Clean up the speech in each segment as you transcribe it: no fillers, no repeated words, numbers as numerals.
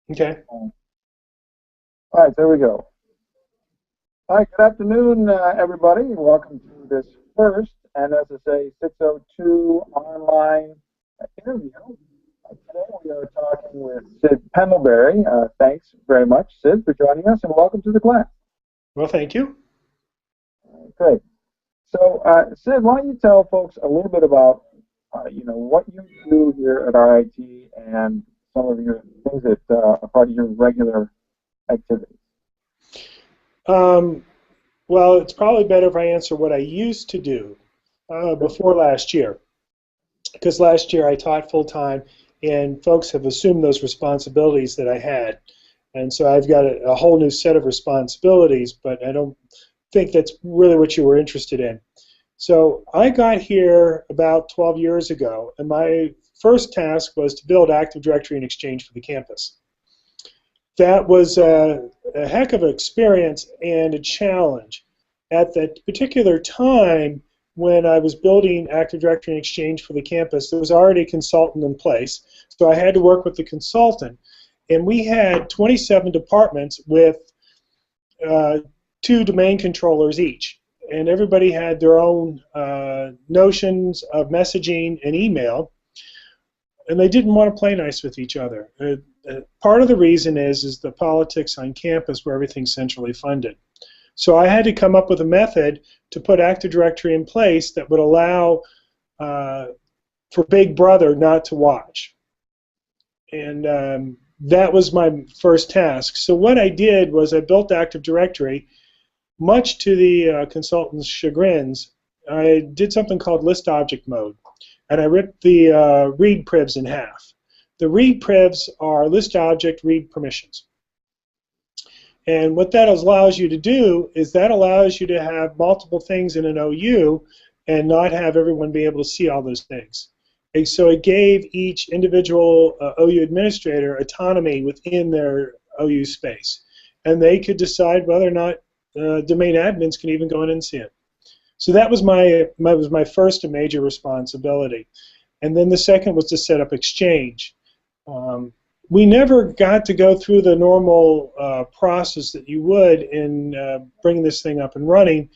Okay. All right, there we go. All right, good afternoon, everybody. Welcome to this first, and as I say, 602 online interview. Today we are talking with Sid Pendleberry. Thanks very much, Sid, for joining us, and welcome to the class. Well, thank you. Okay. So, Sid, why don't you tell folks a little bit about, what you do here at RIT and some of your things that are part of your regular activities. Well, it's probably better if I answer what I used to do before last year, because last year I taught full-time, and folks have assumed those responsibilities that I had. And so I've got a whole new set of responsibilities, but I don't think that's really what you were interested in. So I got here about 12 years ago, and my first task was to build Active Directory and Exchange for the campus. That was a heck of an experience and a challenge. At that particular time, when I was building Active Directory and Exchange for the campus, there was already a consultant in place, so I had to work with the consultant. And we had 27 departments with 2 domain controllers each. And everybody had their own notions of messaging and email, and they didn't want to play nice with each other. Part of the reason is the politics on campus where everything's centrally funded. So I had to come up with a method to put Active Directory in place that would allow for Big Brother not to watch. And that was my first task. So what I did was I built Active Directory. Much to the consultant's chagrins, I did something called list object mode, and I ripped the read privs in half. The read privs are list object read permissions. And what that allows you to do is that allows you to have multiple things in an OU and not have everyone be able to see all those things. And so it gave each individual OU administrator autonomy within their OU space. And they could decide whether or not domain admins can even go in and see it. So that was my first and major responsibility. And then the second was to set up Exchange. We never got to go through the normal process that you would in bringing this thing up and running,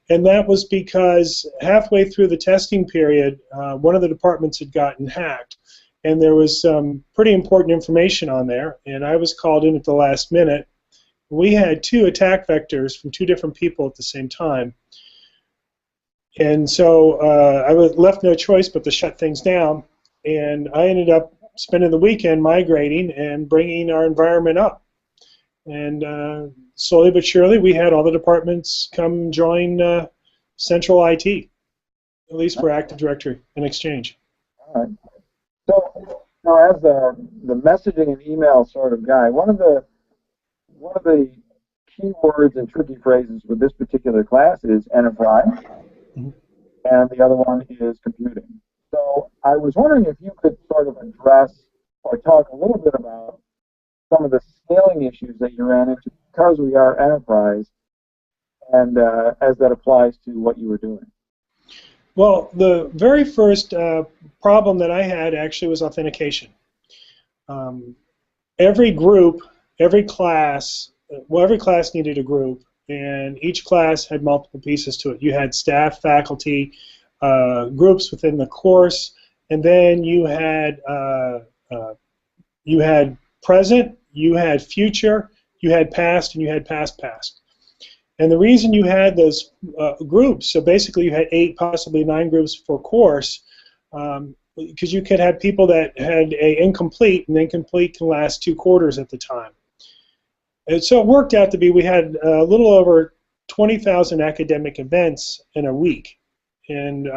and that was because halfway through the testing period, one of the departments had gotten hacked, and there was some pretty important information on there, and I was called in at the last minute. We had 2 attack vectors from 2 different people at the same time. And so I was left no choice but to shut things down. And I ended up spending the weekend migrating and bringing our environment up. And slowly but surely, we had all the departments come join Central IT, at least for Active Directory and Exchange. All right. So, as the messaging and email sort of guy, one of the key words and tricky phrases with this particular class is enterprise, and the other one is computing. So I was wondering if you could sort of address or talk a little bit about some of the scaling issues that you ran into because we are enterprise, and as that applies to what you were doing. Well, the very first problem that I had actually was authentication. Every group, every class needed a group, and each class had multiple pieces to it. You had staff, faculty, groups within the course, and then you had present, you had future, you had past, and you had past. And the reason you had those groups, so basically you had 8, possibly 9 groups per course, because you could have people that had a incomplete, and incomplete can last 2 quarters at the time. And so it worked out to be we had a little over 20,000 academic events in a week, and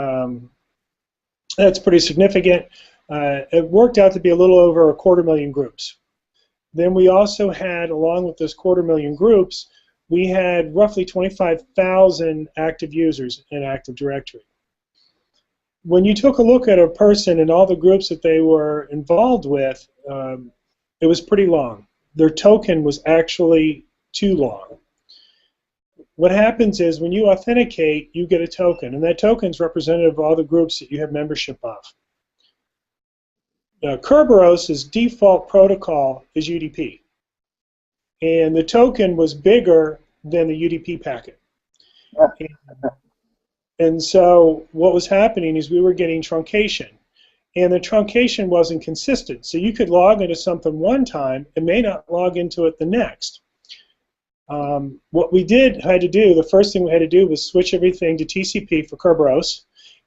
that's pretty significant. It worked out to be a little over 250,000 groups. Then we also had, along with those 250,000 groups, we had roughly 25,000 active users in Active Directory. When you took a look at a person and all the groups that they were involved with, it was pretty long. Their token was actually too long. What happens is when you authenticate, you get a token, and that token is representative of all the groups that you have membership of. Kerberos's default protocol is UDP. and the token was bigger than the UDP packet. And so what was happening is we were getting truncation, and the truncation wasn't consistent. So you could log into something one time and may not log into it the next. What we had to do, the first thing we had to do was switch everything to TCP for Kerberos.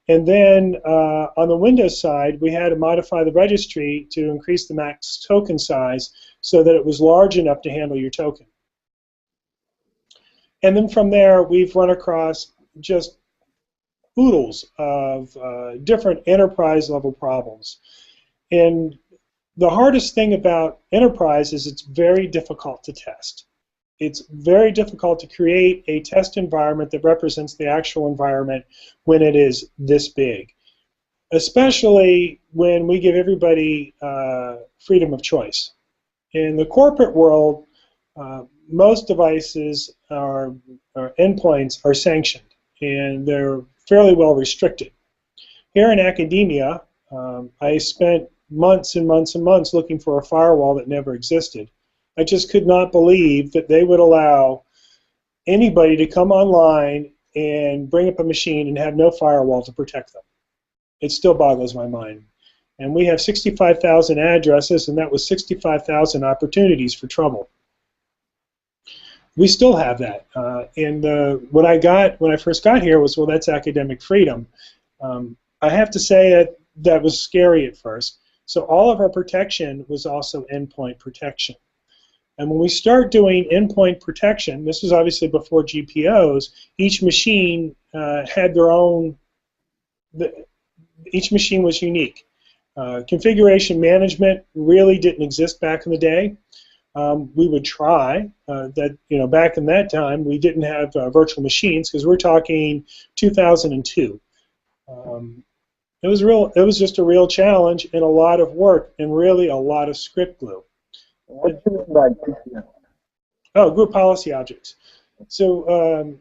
And then on the Windows side, we had to modify the registry to increase the max token size so that it was large enough to handle your token. And then from there, we've run across just oodles of different enterprise level problems. And the hardest thing about enterprise is it's very difficult to test. It's very difficult to create a test environment that represents the actual environment when it is this big, especially when we give everybody freedom of choice. In the corporate world, most devices or endpoints are sanctioned, and they're fairly well restricted. Here in academia, I spent months and months and months looking for a firewall that never existed. I just could not believe that they would allow anybody to come online and bring up a machine and have no firewall to protect them. It still boggles my mind. And we have 65,000 addresses, and that was 65,000 opportunities for trouble. We still have that. And what I got when I first got here was, well, that's academic freedom. I have to say that was scary at first. So all of our protection was also endpoint protection. And when we start doing endpoint protection, this was obviously before GPOs, each machine had their own, each machine was unique. Configuration management really didn't exist back in the day. We would try that, back in that time, we didn't have virtual machines because we're talking 2002. It was just a real challenge and a lot of work and really a lot of script glue. What do you mean by GPO? Oh, group policy objects. So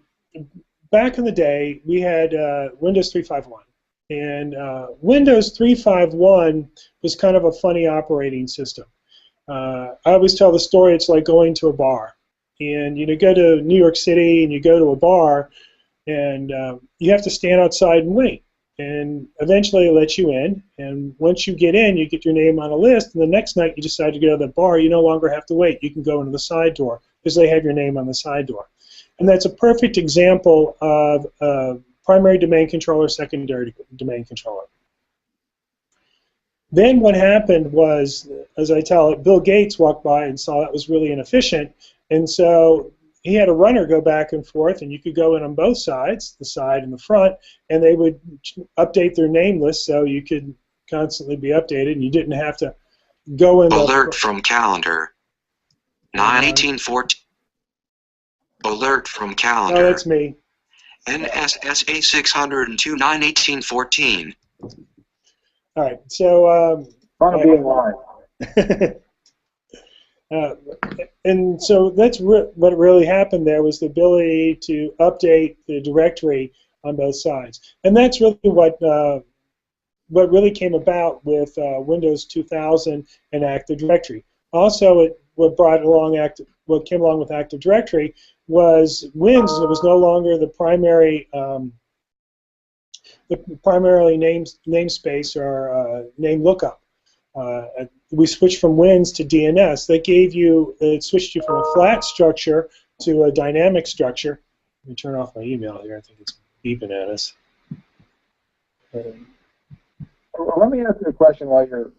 back in the day, we had Windows 3.5.1. And Windows 3.5.1 was kind of a funny operating system. I always tell the story, it's like going to a bar. And you go to New York City and you go to a bar, and you have to stand outside and wait. And eventually they let you in, and once you get in, you get your name on a list, and the next night you decide to go to the bar, you no longer have to wait. You can go into the side door because they have your name on the side door. And that's a perfect example of primary domain controller, secondary domain controller. Then what happened was, as I tell it, Bill Gates walked by and saw that was really inefficient, and so he had a runner go back and forth, and you could go in on both sides, the side and the front, and they would update their name list so you could constantly be updated, and you didn't have to go in. Alert from calendar. 9/18/14. Alert from calendar. Oh, that's me. NSSA 602 9/18/14. All right, so Fun of being live. and so that's what really happened there was the ability to update the directory on both sides, and that's really what really came about with Windows 2000 and Active Directory. Also, what came along with Active Directory was WINS. It was no longer the primary namespace or name lookup. We switched from WINS to DNS. It switched you from a flat structure to a dynamic structure. Let me turn off my email here. I think it's beeping at us. Well, let me ask you a question while you're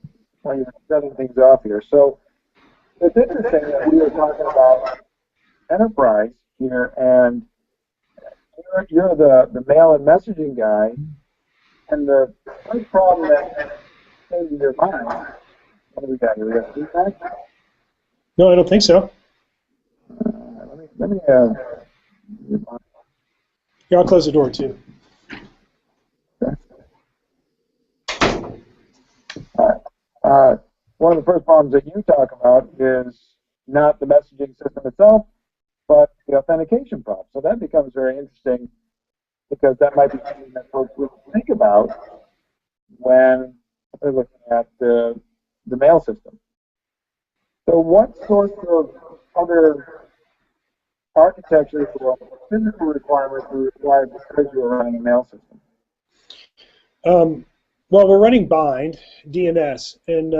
setting things off here. So it's interesting that we were talking about enterprise here, and you're the mail and messaging guy, and the first problem that came to your mind. What do we got here? We got feedback? No, I don't think so. Let me Yeah, I'll close the door too. One of the first problems that you talk about is not the messaging system itself, but the authentication problem. So that becomes very interesting because that might be something that folks would think about when they're looking at the mail system. So what sorts of other architectures or physical requirements are required because you're running a mail system? Well, we're running bind, DNS, and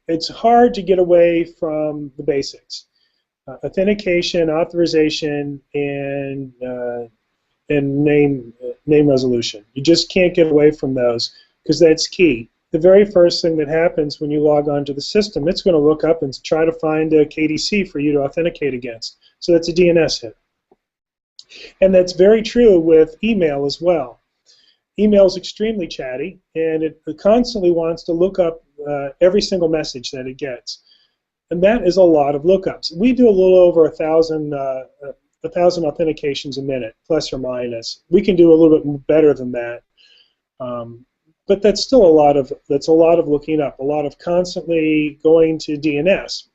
it's hard to get away from the basics. Authentication, authorization, and name resolution. You just can't get away from those because that's key. The very first thing that happens when you log on to the system, it's going to look up and try to find a KDC for you to authenticate against. So that's a DNS hit. And that's very true with email as well. Email is extremely chatty, and it constantly wants to look up every single message that it gets. And that is a lot of lookups. We do a little over 1,000 authentications a minute, plus or minus. We can do a little bit better than that, but that's still a lot of looking up, a lot of constantly going to DNS.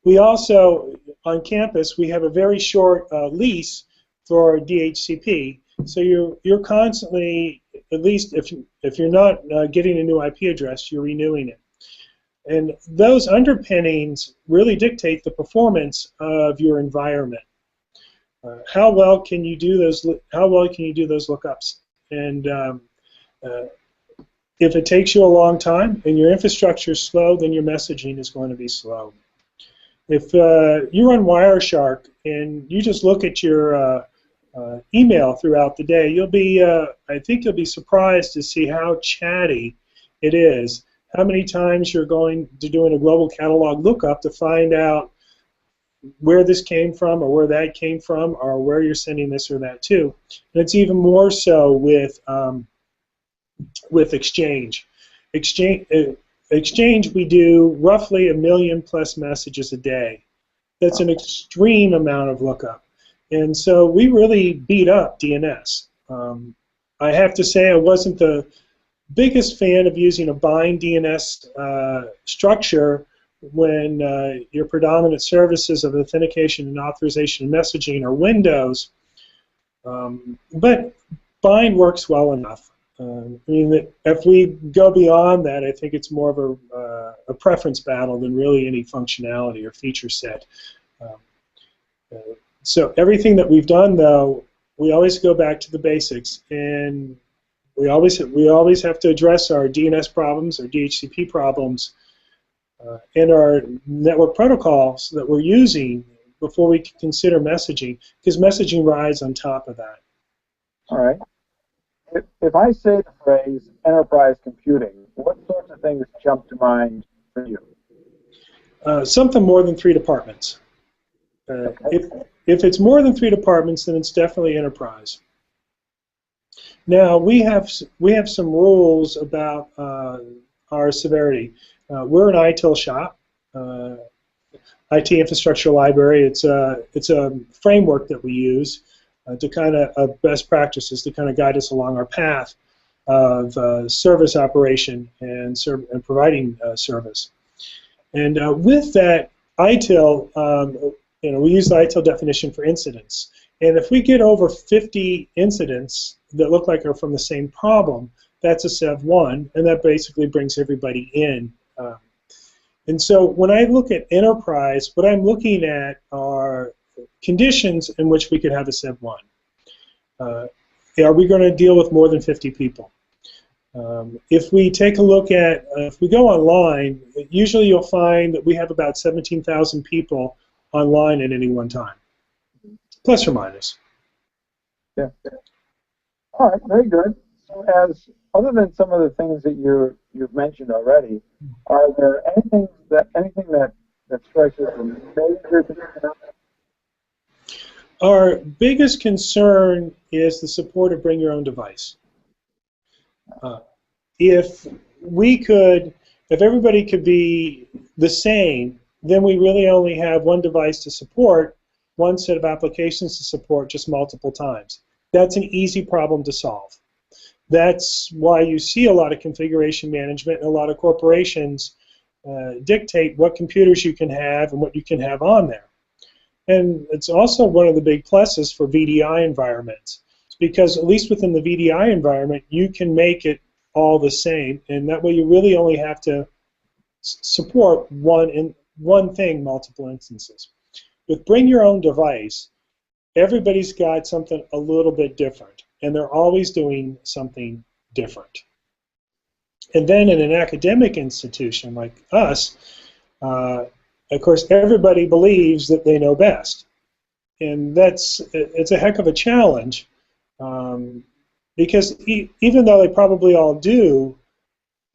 We also, on campus, we have a very short lease for DHCP, so you're constantly, at least if you're not getting a new IP address, you're renewing it. And those underpinnings really dictate the performance of your environment. How well can you do those? How well can you do those lookups? And if it takes you a long time and your infrastructure is slow, then your messaging is going to be slow. If you run Wireshark and you just look at your email throughout the day, you'll be, I think you'll be surprised to see how chatty it is. How many times you're going to doing a global catalog lookup to find out where this came from or where that came from or where you're sending this or that to. And it's even more so with Exchange. Exchange, we do roughly 1 million plus messages a day. That's an extreme amount of lookup. And so we really beat up DNS. I have to say I wasn't the biggest fan of using a bind DNS structure when your predominant services of authentication and authorization and messaging are Windows, but bind works well enough. I mean, if we go beyond that, I think it's more of a preference battle than really any functionality or feature set. So everything that we've done, though, we always go back to the basics, and we always have to address our DNS problems, our DHCP problems, and our network protocols that we're using before we consider messaging, because messaging rides on top of that. All right. If I say the phrase enterprise computing, what sorts of things jump to mind for you? Something more than 3 departments. If it's more than 3 departments, then it's definitely enterprise. Now we have some rules about our severity. We're an ITIL shop, IT Infrastructure Library. It's a framework that we use to kind of best practices to kind of guide us along our path of service operation and providing service. And with that ITIL, we use the ITIL definition for incidents. And if we get over 50 incidents that look like are from the same problem, that's a Sev 1, and that basically brings everybody in. And so when I look at enterprise, what I'm looking at are conditions in which we could have a Sev 1. Are we going to deal with more than 50 people? If we take a look at, if we go online, usually you'll find that we have about 17,000 people online at any one time, plus or minus. Yeah. All right, very good. So, other than some of the things that you've mentioned already, are there anything that strikes you as a major concern? Our biggest concern is the support of bring your own device. If everybody could be the same, then we really only have one device to support, one set of applications to support just multiple times. That's an easy problem to solve. That's why you see a lot of configuration management and a lot of corporations dictate what computers you can have and what you can have on there. And it's also one of the big pluses for VDI environments, because at least within the VDI environment, you can make it all the same, and that way you really only have to support one one thing multiple instances. With bring your own device, everybody's got something a little bit different, and they're always doing something different. And then in an academic institution like us, of course, everybody believes that they know best. And it's a heck of a challenge, because even though they probably all do,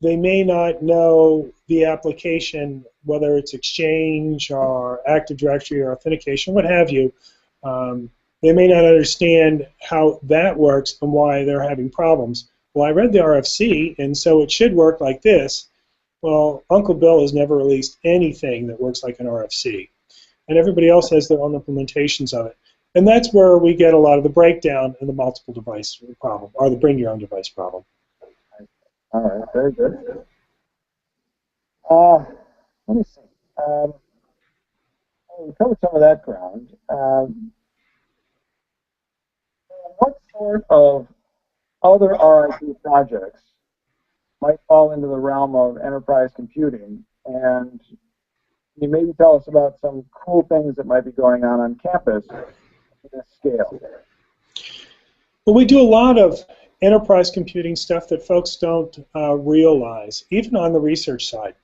they may not know the application, whether it's Exchange or Active Directory or Authentication, what have you. They may not understand how that works and why they're having problems. Well, I read the RFC, and so it should work like this. Well, Uncle Bill has never released anything that works like an RFC. And everybody else has their own implementations of it. And that's where we get a lot of the breakdown in the multiple device problem, or the bring your own device problem. All right, very good. Let me see. We covered some of that ground. What sort of other RIP projects might fall into the realm of enterprise computing? And can you maybe tell us about some cool things that might be going on campus at this scale? Well, we do a lot of enterprise computing stuff that folks don't realize, even on the research side.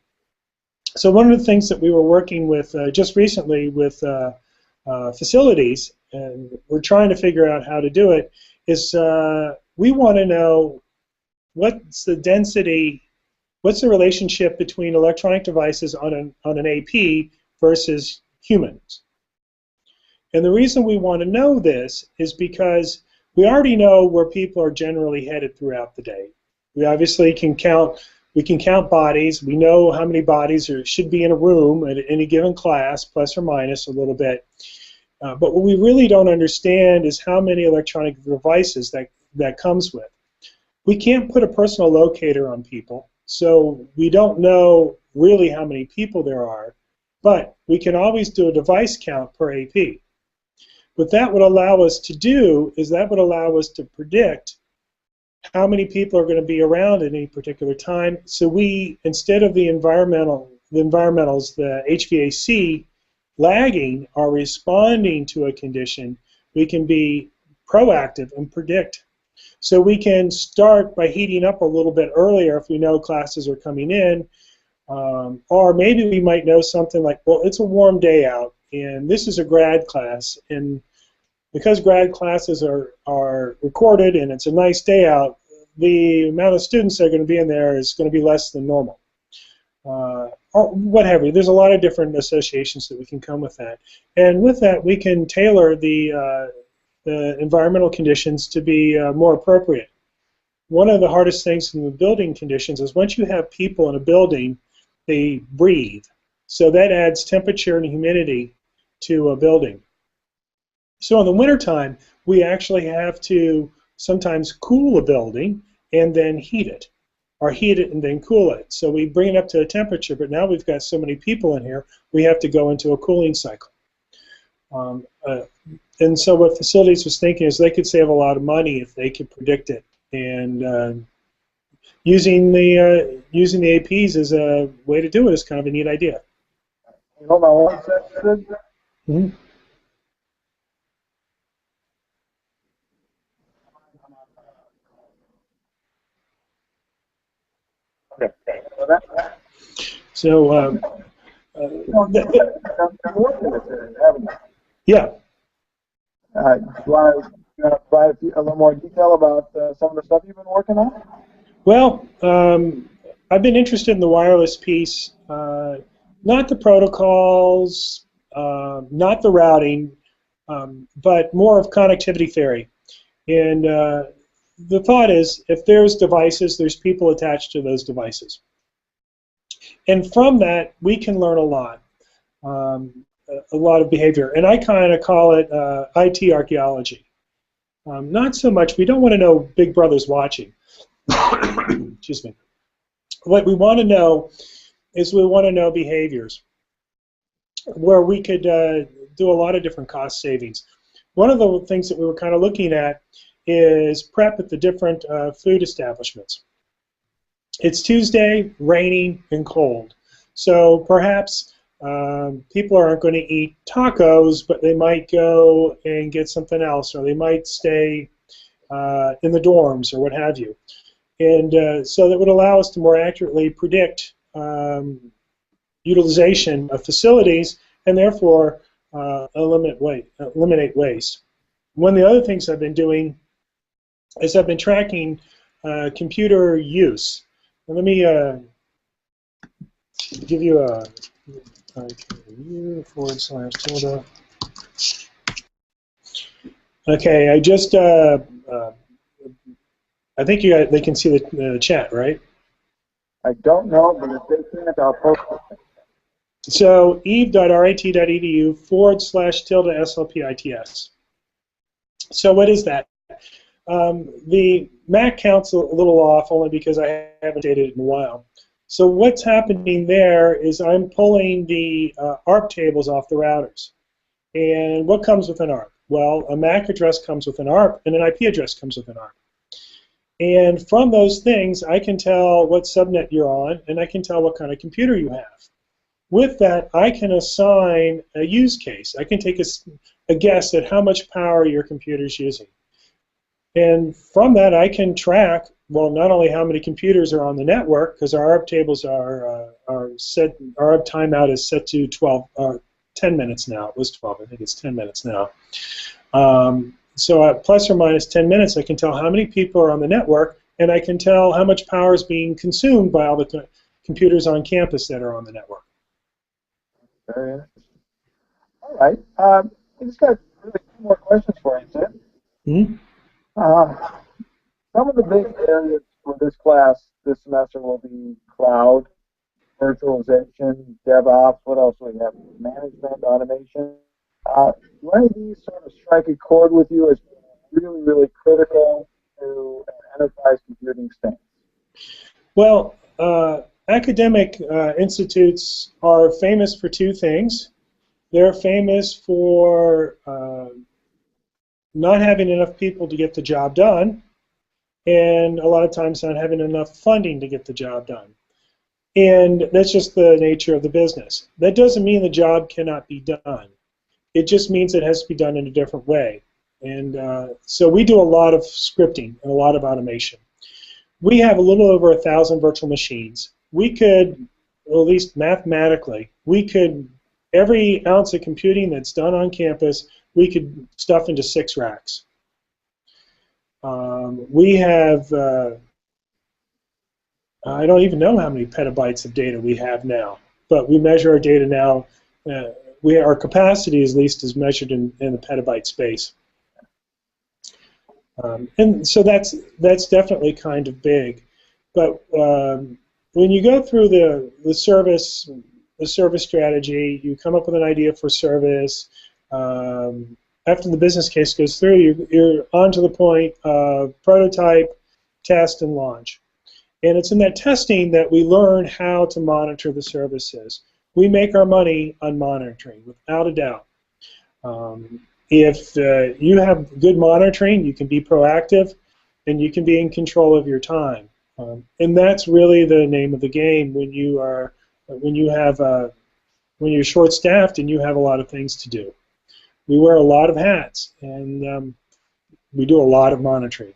So one of the things that we were working with just recently with facilities, and we're trying to figure out how to do it, is we want to know what's the density, what's the relationship between electronic devices on an AP versus humans. And the reason we want to know this is because we already know where people are generally headed throughout the day. We obviously can count bodies. We know how many bodies should be in a room at any given class, plus or minus a little bit. But what we really don't understand is how many electronic devices that comes with. We can't put a personal locator on people, so we don't know really how many people there are, but we can always do a device count per AP. What that would allow us to do is that would allow us to predict how many people are going to be around at any particular time. So we, instead of the environmentals, the HVAC lagging or responding to a condition, we can be proactive and predict. So we can start by heating up a little bit earlier if we know classes are coming in, or maybe we might know something like, well, it's a warm day out, and this is a grad class, and because grad classes are recorded and it's a nice day out, the amount of students that are going to be in there is going to be less than normal. Or what have you. There's a lot of different associations that we can come with that. And with that, we can tailor the environmental conditions to be more appropriate. One of the hardest things in the building conditions is once you have people in a building, they breathe. So that adds temperature and humidity to a building. So in the wintertime, we actually have to sometimes cool a building and then heat it, or heat it and then cool it. So we bring it up to a temperature, but now we've got so many people in here, we have to go into a cooling cycle. And so what facilities was thinking is they could save a lot of money if they could predict it. And using the APs as a way to do it is kind of a neat idea. Hold on one second. Mm-hmm. Okay. So, yeah. Do you want to provide a little more detail about some of the stuff you've been working on? Well, I've been interested in the wireless piece, not the protocols, not the routing, but more of connectivity theory. And the thought is, if there's devices, there's people attached to those devices. And from that, we can learn a lot of behavior. And I kind of call it IT archaeology. Not so much, we don't want to know Big Brother's watching. Excuse me. What we want to know is we want to know behaviors where we could do a lot of different cost savings. One of the things that we were kind of looking at is prep at the different food establishments. It's Tuesday, raining, and cold. So perhaps people aren't going to eat tacos, but they might go and get something else, or they might stay in the dorms or what have you. And so that would allow us to more accurately predict utilization of facilities and therefore eliminate waste. One of the other things I've been doing is I've been tracking computer use. And let me give you a /tilde. Okay, I just I think they can see the chat, right? I don't know, but if they can't, I'll post it. So eve.rit.edu /tilde/SLPITS. So what is that? The Mac count's a little off only because I haven't updated it in a while. So what's happening there is I'm pulling the ARP tables off the routers. And what comes with an ARP? Well, a MAC address comes with an ARP, and an IP address comes with an ARP. And from those things, I can tell what subnet you're on, and I can tell what kind of computer you have. With that, I can assign a use case. I can take a guess at how much power your computer's using. And from that, I can track, well, not only how many computers are on the network, because our ARP tables are set, our ARP timeout is set to 10 minutes now. It was 12. I think it's 10 minutes now. So at plus or minus 10 minutes, I can tell how many people are on the network, and I can tell how much power is being consumed by all the computers on campus that are on the network. Very interesting. All right. I just got really two more questions for you, Sid. Mm-hmm. Some of the big areas for this class this semester will be cloud, virtualization, DevOps. What else do we have? Management, automation. Do any of these sort of strike a chord with you as really, really critical to an enterprise computing stance? Well, academic institutes are famous for two things. They're famous for not having enough people to get the job done, and a lot of times not having enough funding to get the job done. And that's just the nature of the business. That doesn't mean the job cannot be done. It just means it has to be done in a different way. And so we do a lot of scripting and a lot of automation. We have a little over 1,000 virtual machines. We could, well, at least mathematically, we could, every ounce of computing that's done on campus, we could stuff into 6 racks. We have, I don't even know how many petabytes of data we have now, but we measure our data now. Our capacity, at least, is measured in the petabyte space. And so that's definitely kind of big. But when you go through the service strategy, you come up with an idea for service. After the business case goes through, you're on to the point of prototype, test, and launch. And it's in that testing that we learn how to monitor the services. We make our money on monitoring, without a doubt. If you have good monitoring, you can be proactive, and you can be in control of your time. And that's really the name of the game when you're short-staffed and you have a lot of things to do. We wear a lot of hats, and we do a lot of monitoring.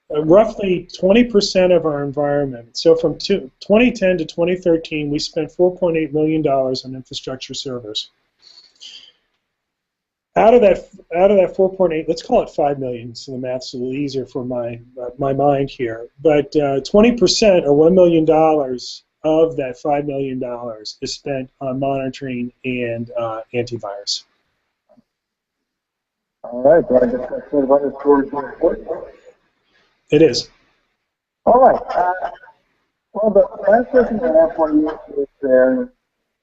Roughly 20% of our environment. So from 2010 to 2013, we spent $4.8 million on infrastructure servers. Out of that 4.8, let's call it 5 million, so the math's a little easier for my mind here. But 20% or $1 million of that $5 million is spent on monitoring and antivirus. All right, do I get that sort of underscore to important? It is. All right. Well, the last question I have for you is are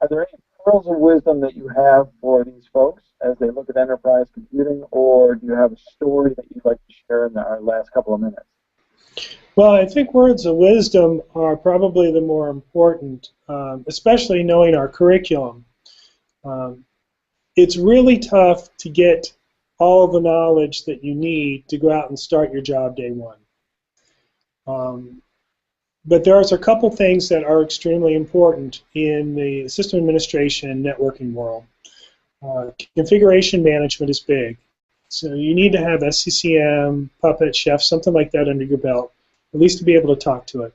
there any pearls of wisdom that you have for these folks as they look at enterprise computing, or do you have a story that you'd like to share in our last couple of minutes? Well, I think words of wisdom are probably the more important, especially knowing our curriculum. It's really tough to get all the knowledge that you need to go out and start your job day one. But there's a couple things that are extremely important in the system administration and networking world. Configuration management is big. So you need to have SCCM, Puppet, Chef, something like that under your belt, at least to be able to talk to it.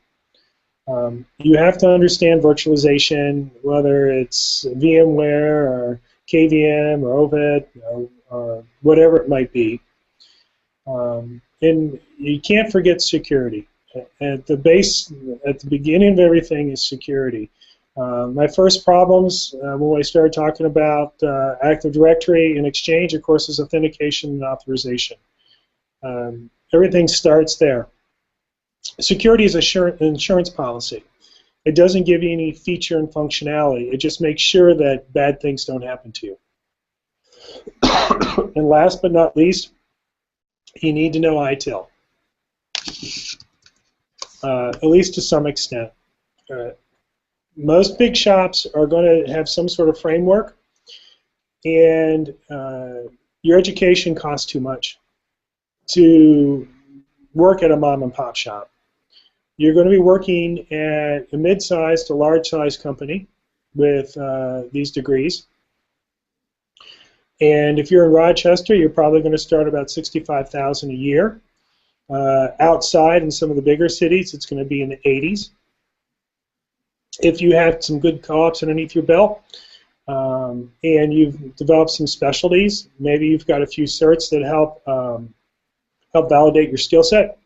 You have to understand virtualization, whether it's VMware or KVM or OVID or whatever it might be. And you can't forget security. At the beginning of everything is security. My first problems when I started talking about Active Directory and Exchange, of course, is authentication and authorization. Everything starts there. Security is an insurance policy. It doesn't give you any feature and functionality. It just makes sure that bad things don't happen to you. And last but not least, you need to know ITIL, at least to some extent. Most big shops are going to have some sort of framework, and your education costs too much to work at a mom and pop shop. You're going to be working at a mid-sized to large-sized company with these degrees. And if you're in Rochester, you're probably going to start about $65,000 a year. Outside in some of the bigger cities, it's going to be in the 80s. If you have some good co-ops underneath your belt, and you've developed some specialties, maybe you've got a few certs that help validate your skill set,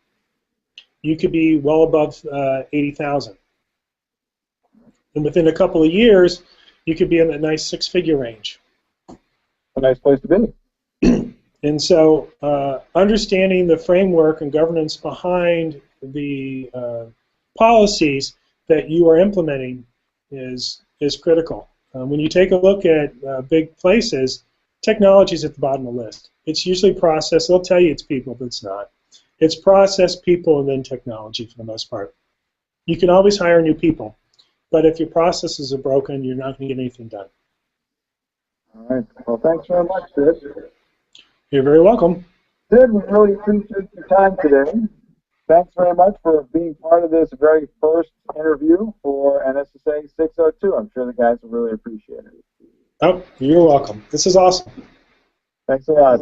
you could be well above 80,000. And within a couple of years, you could be in that nice six-figure range. A nice place to be. And so understanding the framework and governance behind the policies that you are implementing is critical. When you take a look at big places, technology is at the bottom of the list. It's usually process. They'll tell you it's people, but it's not. It's process, people, and then technology for the most part. You can always hire new people, but if your processes are broken, you're not going to get anything done. All right. Well, thanks very much, Sid. You're very welcome. Sid, we really appreciate your time today. Thanks very much for being part of this very first interview for NSSA 602. I'm sure the guys will really appreciate it. Oh, you're welcome. This is awesome. Thanks a lot.